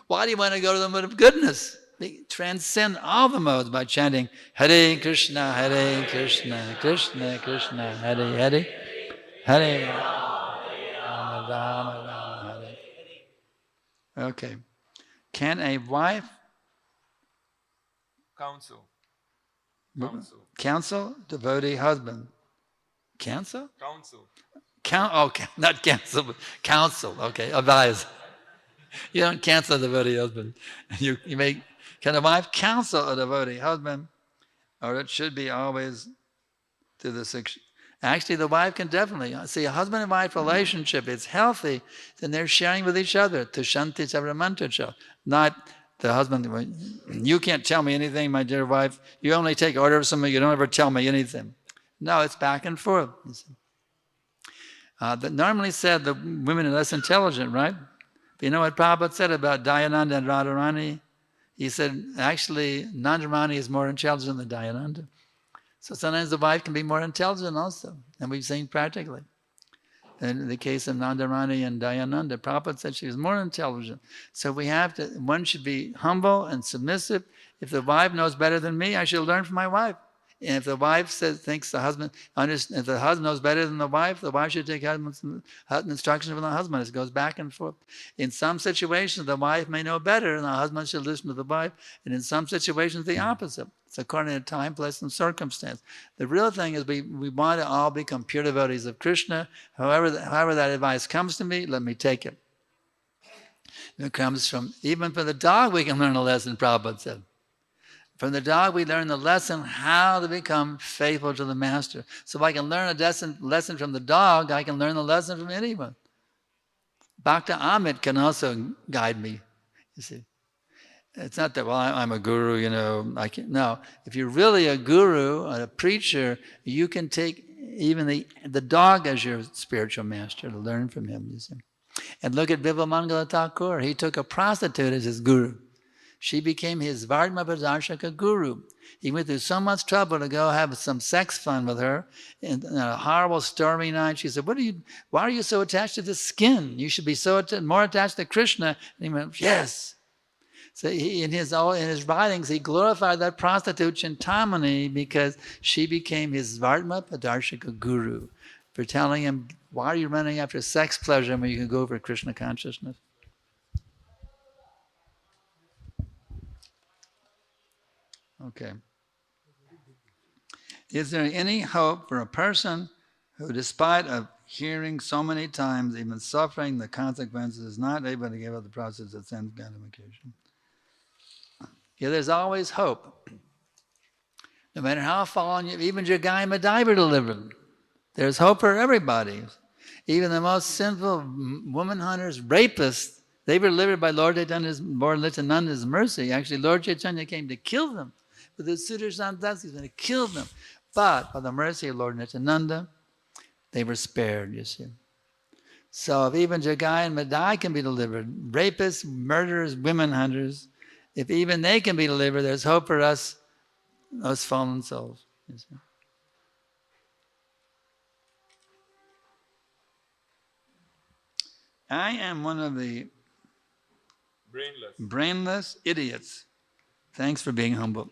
Why do you want to go to the mode of goodness? They transcend all the modes by chanting Hare Krishna, Krishna Krishna, Hare Hare, Hare Rama, Rama Rama, Hare. Okay. Can a wife counsel devotee husband? Counsel? Not cancel, but counsel. Okay, advise. You don't cancel a devotee husband. Can a wife counsel a devotee husband? Or it should be always to the six. Actually, the wife can definitely. See, a husband and wife relationship, it's healthy, then they're sharing with each other. Tushanti savramantacha. Not the husband, you can't tell me anything, my dear wife. You only take order of something, you don't ever tell me anything. No, it's back and forth. Normally said the women are less intelligent, right? But you know what Prabhupada said about Dayananda and Radharani? He said, actually, Nandarani is more intelligent than Dayananda. So sometimes the wife can be more intelligent also, and we've seen practically. In the case of Nandarani and Dayananda, Prabhupada said she was more intelligent. So one should be humble and submissive. If the wife knows better than me, I should learn from my wife. And if the wife thinks the husband, if the husband knows better than the wife should take instructions from the husband. It goes back and forth. In some situations, the wife may know better, and the husband should listen to the wife. And in some situations, the opposite. It's according to time, place, and circumstance. The real thing is we want to all become pure devotees of Krishna. However that advice comes to me, let me take it. It comes from, even from the dog we can learn a lesson, Prabhupada said. From the dog, we learn the lesson how to become faithful to the master. So if I can learn a lesson from the dog, I can learn the lesson from anyone. Bhakta Amit can also guide me, you see. It's not that, well, I'm a guru, you know, I can't. No, if you're really a guru, a preacher, you can take even the dog as your spiritual master to learn from him, you see. And look at Vivamangala Thakur. He took a prostitute as his guru. She became his Vardhma Pradarshaka guru. He went through so much trouble to go have some sex fun with her. And on a horrible stormy night, she said, why are you so attached to the skin? You should be more attached to Krishna. And he went, yes. So in his writings, he glorified that prostitute Chintamani because she became his Vardhma Pradarshaka guru for telling him, why are you running after sex pleasure when you can go for Krishna consciousness? Okay. Is there any hope for a person who, despite of hearing so many times, even suffering the consequences, is not able to give up the process of sense gratification? Yeah, there's always hope. No matter how fallen you, even Jagai and Madai were delivered. There's hope for everybody. Even the most sinful woman hunters, rapists, they were delivered by Lord Nityananda's mercy. Actually, Lord Chaitanya came to kill them. With the Sudarshan Das, he's going to kill them. But by the mercy of Lord Nityananda, they were spared, you see. So if even Jagai and Madai can be delivered, rapists, murderers, women hunters, if even they can be delivered, there's hope for us fallen souls, you see. I am one of the brainless idiots. Thanks for being humble.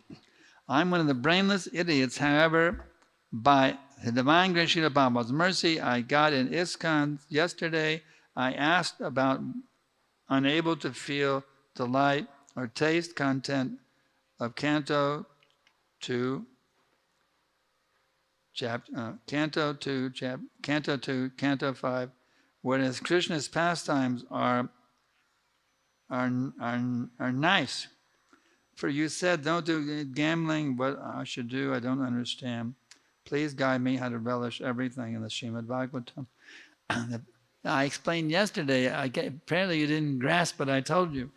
I'm one of the brainless idiots. However, by the divine grace of Prabhupada's mercy, I got in ISKCON yesterday. I asked about unable to feel delight or taste content of Canto 2, Canto 2, Canto 5, whereas Krishna's pastimes are nice. For you said, don't do gambling, what I should do, I don't understand. Please guide me how to relish everything in the Srimad Bhagavatam. I explained yesterday, apparently you didn't grasp what I told you.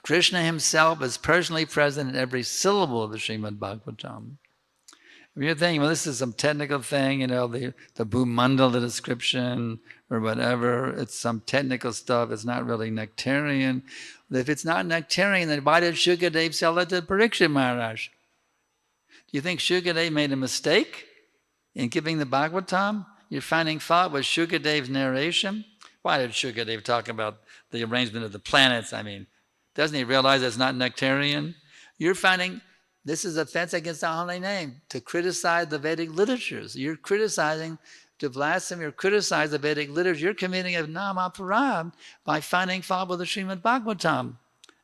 Krishna himself is personally present in every syllable of the Srimad Bhagavatam. If you're thinking, well, this is some technical thing, you know, the Bhumandala description or whatever, it's some technical stuff, it's not really nectarian. If it's not nectarian, then why did Shukadev sell it to Parikshit Maharaj? Do you think Shukadev made a mistake in giving the Bhagavatam? You're finding fault with Shukadev's narration? Why did Shukadev talk about the arrangement of the planets? I mean, doesn't he realize it's not nectarian? You're finding this is offense against the holy name, to criticize the Vedic literatures. You're criticizing, to blaspheme or criticize the Vedic literature. You're committing a namaparad by finding fault with the Srimad Bhagavatam.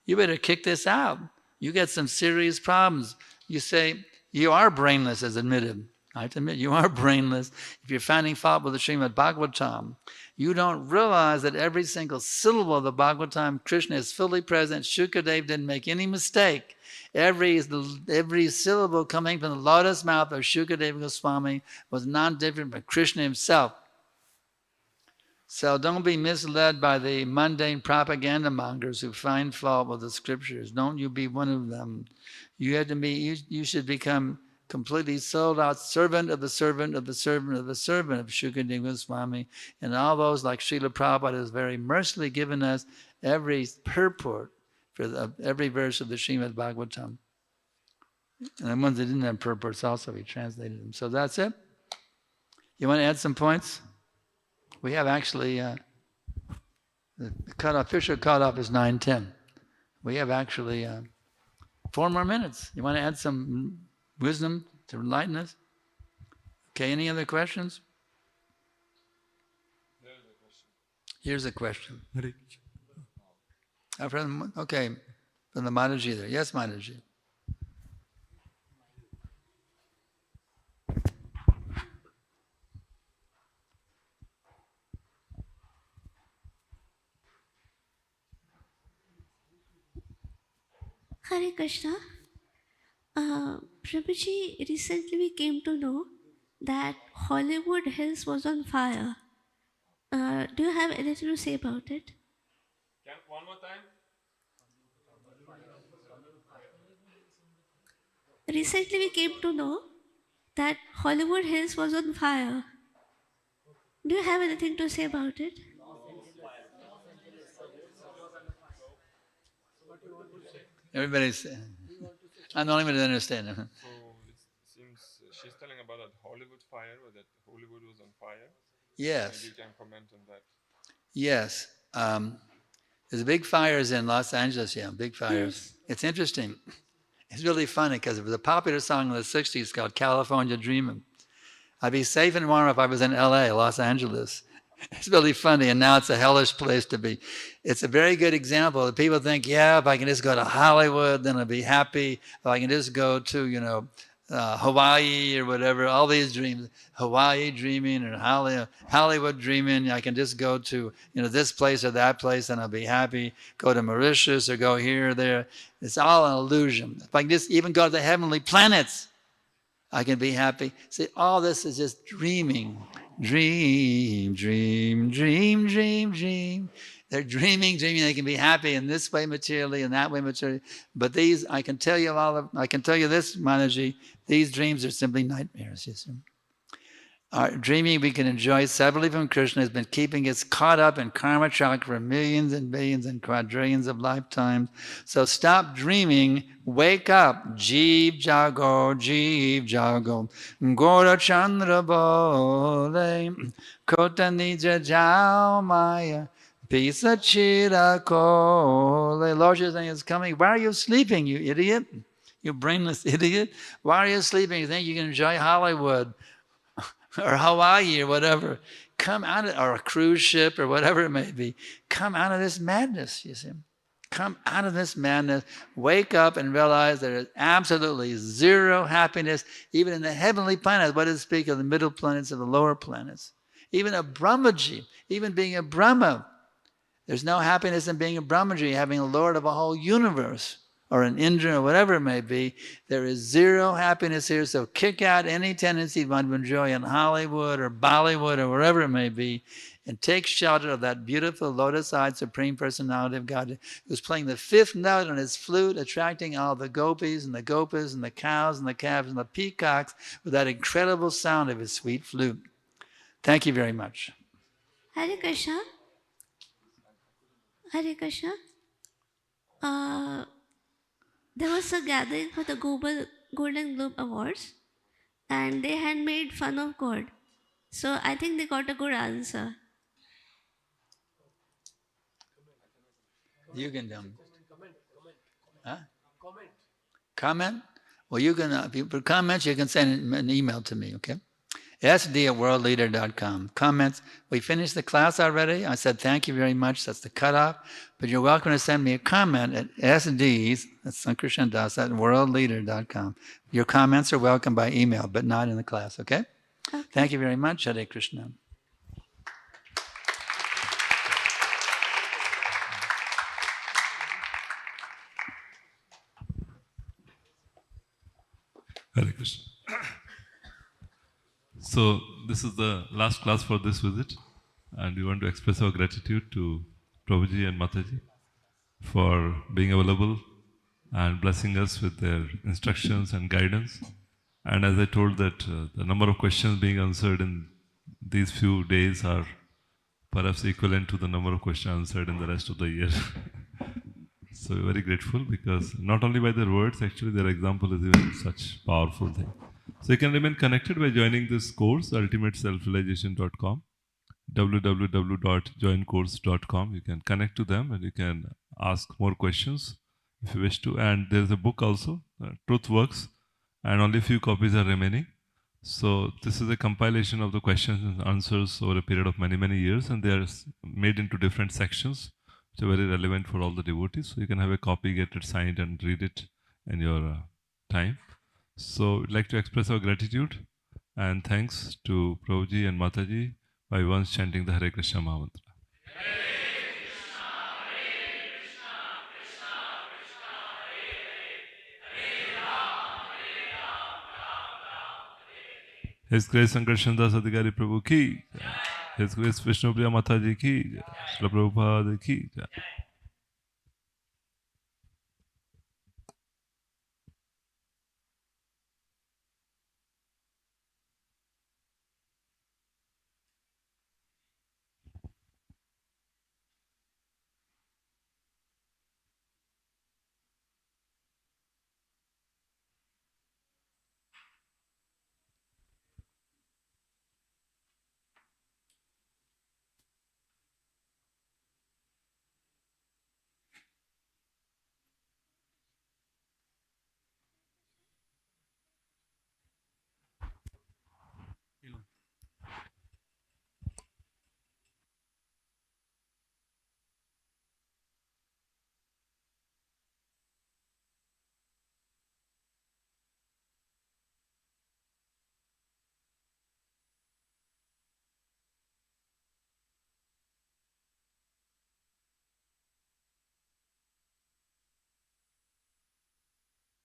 You better kick this out. You get some serious problems. You say, you are brainless, as admitted. I have to admit, you are brainless if you're finding fault with the Srimad Bhagavatam. You don't realize that every single syllable of the Bhagavatam, Krishna is fully present. Shukadev didn't make any mistake. Every syllable coming from the lotus mouth of Shukadeva Goswami was not different from Krishna himself. So don't be misled by the mundane propaganda mongers who find fault with the scriptures. Don't you be one of them. You have to be. You should become completely sold out servant of the servant of the servant of the servant of Shukadeva Goswami, and all those like Srila Prabhupada has very mercifully given us every purport for every verse of the Srimad Bhagavatam. And the ones that didn't have purports also, he translated them. So that's it. You want to add some points? We have actually, the official cutoff is 9:10. We have actually 4 more minutes. You want to add some wisdom to enlighten us? Okay, any other questions? Here's a question. Okay, from the Mataji there. Yes, Mataji. Hare Krishna. Prabhuji, recently we came to know that Hollywood Hills was on fire. Do you have anything to say about it? One more time? Recently we came to know that Hollywood Hills was on fire. Do you have anything to say about it? Everybody's, I'm the only one to understand. So it seems she's telling about that Hollywood fire, or that Hollywood was on fire. Yes. Maybe you can comment on that. Yes. There's big fires in Los Angeles, big fires. Yes. It's interesting. It's really funny because it was a popular song in the 60s called California Dreamin'. I'd be safe and warm if I was in LA, Los Angeles. It's really funny, and now it's a hellish place to be. It's a very good example. People think, if I can just go to Hollywood, then I'll be happy. If I can just go to, Hawaii or whatever, all these dreams, Hawaii dreaming or Hollywood dreaming, I can just go to, this place or that place and I'll be happy. Go to Mauritius or go here or there. It's all an illusion. If I can just even go to the heavenly planets, I can be happy. See, all this is just dreaming. Dream, dream, dream, dream, dream. They're dreaming, they can be happy in this way materially and that way materially. But these, I can tell you this, Manaji, these dreams are simply nightmares, you see. Our dreaming we can enjoy separately from Krishna has been keeping us caught up in karma chakra for millions and billions and quadrillions of lifetimes. So stop dreaming, wake up. Jeev jago, Jeev jago. Gora Chandra bole, Kota nija jao maya. Pisa chira kole. Lord Chaitanya is coming. Why are you sleeping, you idiot? You brainless idiot. Why are you sleeping? You think you can enjoy Hollywood or Hawaii or whatever. Come out of, or a cruise ship or whatever it may be. Come out of this madness, you see. Come out of this madness. Wake up and realize there is absolutely zero happiness, even in the heavenly planets. What does it speak of the middle planets and the lower planets? Even a Brahmaji, even being a Brahma, there's no happiness in being a Brahmaji, having a Lord of a whole universe, or an Indra, or whatever it may be. There is zero happiness here, so kick out any tendency you want to enjoy in Hollywood or Bollywood or wherever it may be, and take shelter of that beautiful lotus-eyed Supreme Personality of God who's playing the 5th note on his flute, attracting all the gopis and the gopas and the cows and the calves and the peacocks with that incredible sound of his sweet flute. Thank you very much. Hare Krishna. Hare Krishna. There was a gathering for the Golden Globe Awards, and they had made fun of God. So I think they got a good answer. You can huh? Comment? Well, you can, if you put comments, you can send an email to me, okay? sd@worldleader.com. Comments. We finished the class already. I said thank you very much. That's the cutoff. But you're welcome to send me a comment at sds, that's Sankarshan Das, at worldleader.com. Your comments are welcome by email, but not in the class, okay? Thank you very much. Hare Krishna. Hare Krishna. So this is the last class for this visit, and we want to express our gratitude to Prabhuji and Mataji for being available and blessing us with their instructions and guidance. And as I told that the number of questions being answered in these few days are perhaps equivalent to the number of questions answered in the rest of the year. So we're very grateful because not only by their words, actually their example is even such powerful thing. So you can remain connected by joining this course, ultimateselfrealization.com, www.joincourse.com. You can connect to them and you can ask more questions if you wish to. And there's a book also, Truth Works, and only few copies are remaining. So this is a compilation of the questions and answers over a period of many, many years, and they are made into different sections, which are very relevant for all the devotees. So you can have a copy, get it signed, and read it in your time. So we'd like to express our gratitude and thanks to Prabhuji and Mataji by once chanting the Hare Krishna Mahamantra. His Grace Sankarshan Das Adhikari Prabhu ki, His Grace Vishnupriya Mataji ki, Srila Prabhupada ki.